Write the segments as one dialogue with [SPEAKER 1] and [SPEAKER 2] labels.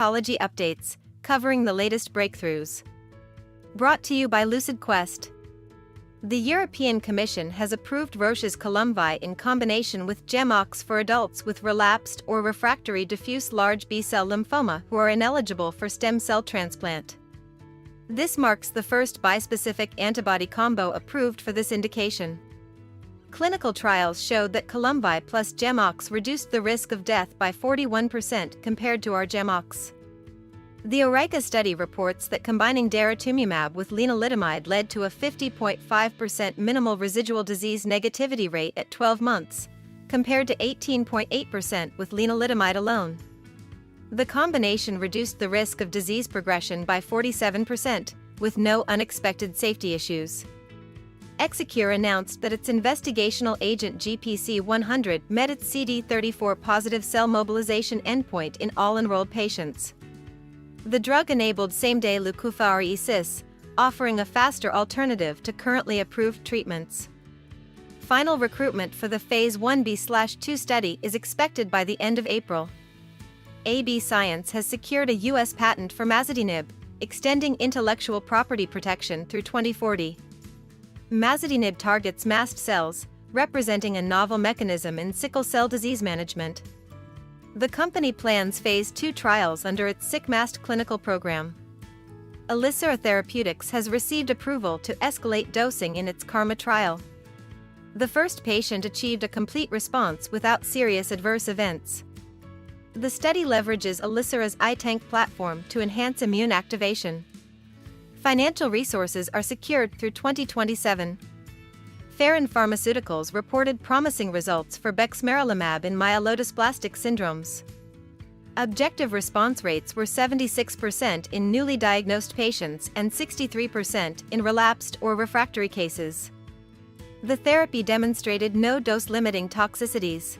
[SPEAKER 1] Hematology updates, covering the latest breakthroughs. Brought to you by LucidQuest. The European Commission has approved Roche's Columvi in combination with GemOx for adults with relapsed or refractory diffuse large B-cell lymphoma who are ineligible for stem cell transplant. This marks the first bispecific antibody combo approved for this indication. Clinical trials showed that Columvi plus GemOx reduced the risk of death by 41% compared to our GemOx. The AURIGA study reports that combining Daratumumab with lenalidomide led to a 50.5% minimal residual disease negativity rate at 12 months, compared to 18.8% with lenalidomide alone. The combination reduced the risk of disease progression by 47%, with no unexpected safety issues. Elicera announced that its investigational agent GPC100 met its CD34 positive cell mobilization endpoint in all enrolled patients. The drug enabled same-day leukapheresis, offering a faster alternative to currently approved treatments. Final recruitment for the Phase 1b/2 study is expected by the end of April. AB Science has secured a U.S. patent for Masitinib, extending intellectual property protection through 2040. Masitinib targets mast cells, representing a novel mechanism in sickle cell disease management. The company plans Phase 2 trials under its SickMast clinical program. Elicera Therapeutics has received approval to escalate dosing in its CARMA trial. The first patient achieved a complete response without serious adverse events. The study leverages Elicera's iTank platform to enhance immune activation. Financial resources are secured through 2027. Ferrin Pharmaceuticals reported promising results for Bexmarilimab in myelodysplastic syndromes. Objective response rates were 76% in newly diagnosed patients and 63% in relapsed or refractory cases. The therapy demonstrated no dose-limiting toxicities.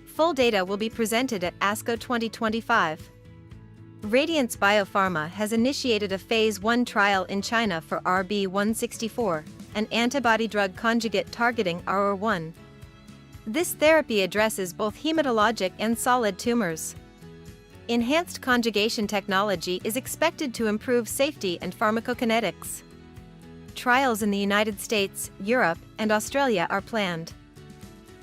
[SPEAKER 1] Full data will be presented at ASCO 2025. Radiance Biopharma has initiated a Phase 1 trial in China for RB164, an antibody-drug conjugate targeting ROR1. This therapy addresses both hematologic and solid tumors. Enhanced conjugation technology is expected to improve safety and pharmacokinetics. Trials in the United States, Europe, and Australia are planned.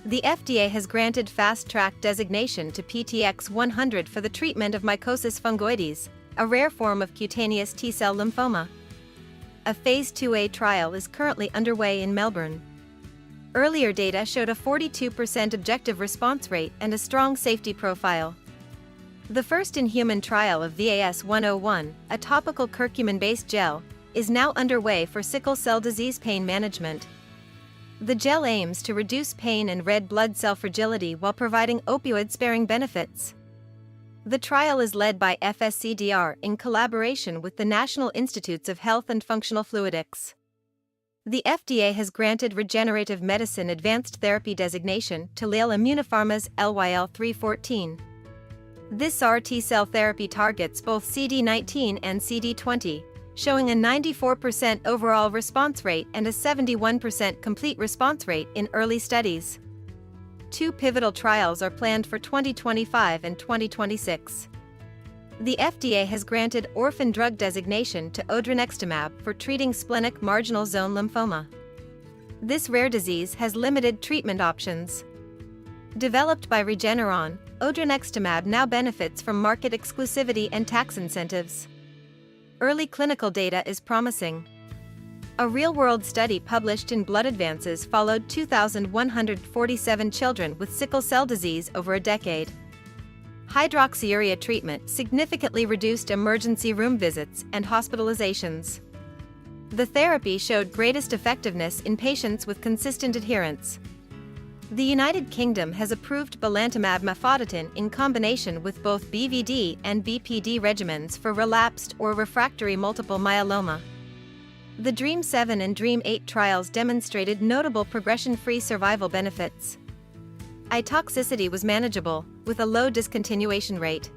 [SPEAKER 1] The FDA has granted Fast Track designation to PTX-100 for the treatment of mycosis fungoides, a rare form of cutaneous T-cell lymphoma. A Phase 2a trial is currently underway in Melbourne. Earlier data showed a 42% objective response rate and a strong safety profile. The first-in-human trial of VAS-101, a topical curcumin-based gel, is now underway for sickle cell disease pain management. The gel aims to reduce pain and red blood cell fragility while providing opioid-sparing benefits. The trial is led by FSCDR in collaboration with the National Institutes of Health and Functional Fluidics. The FDA has granted Regenerative Medicine Advanced Therapy designation to Lille Immunopharma's LYL314. This RT cell therapy targets both CD19 and CD20, showing a 94% overall response rate and a 71% complete response rate in early studies. 2 pivotal trials are planned for 2025 and 2026. The FDA has granted orphan drug designation to Odronextamab for treating splenic marginal zone lymphoma. This rare disease has limited treatment options. Developed by Regeneron, Odronextamab now benefits from market exclusivity and tax incentives. Early clinical data is promising. A real-world study published in Blood Advances followed 2,147 children with sickle cell disease over a decade. Hydroxyurea treatment significantly reduced emergency room visits and hospitalizations. The therapy showed greatest effectiveness in patients with consistent adherence. The United Kingdom has approved Belantamab mafodotin in combination with both BVD and BPD regimens for relapsed or refractory multiple myeloma. The DREAM7 and DREAM8 trials demonstrated notable progression-free survival benefits. Toxicity was manageable, with a low discontinuation rate.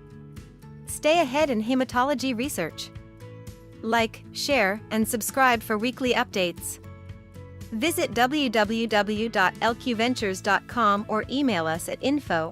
[SPEAKER 1] Stay ahead in hematology research. Like, share, and subscribe for weekly updates. Visit www.lqventures.com or email us at info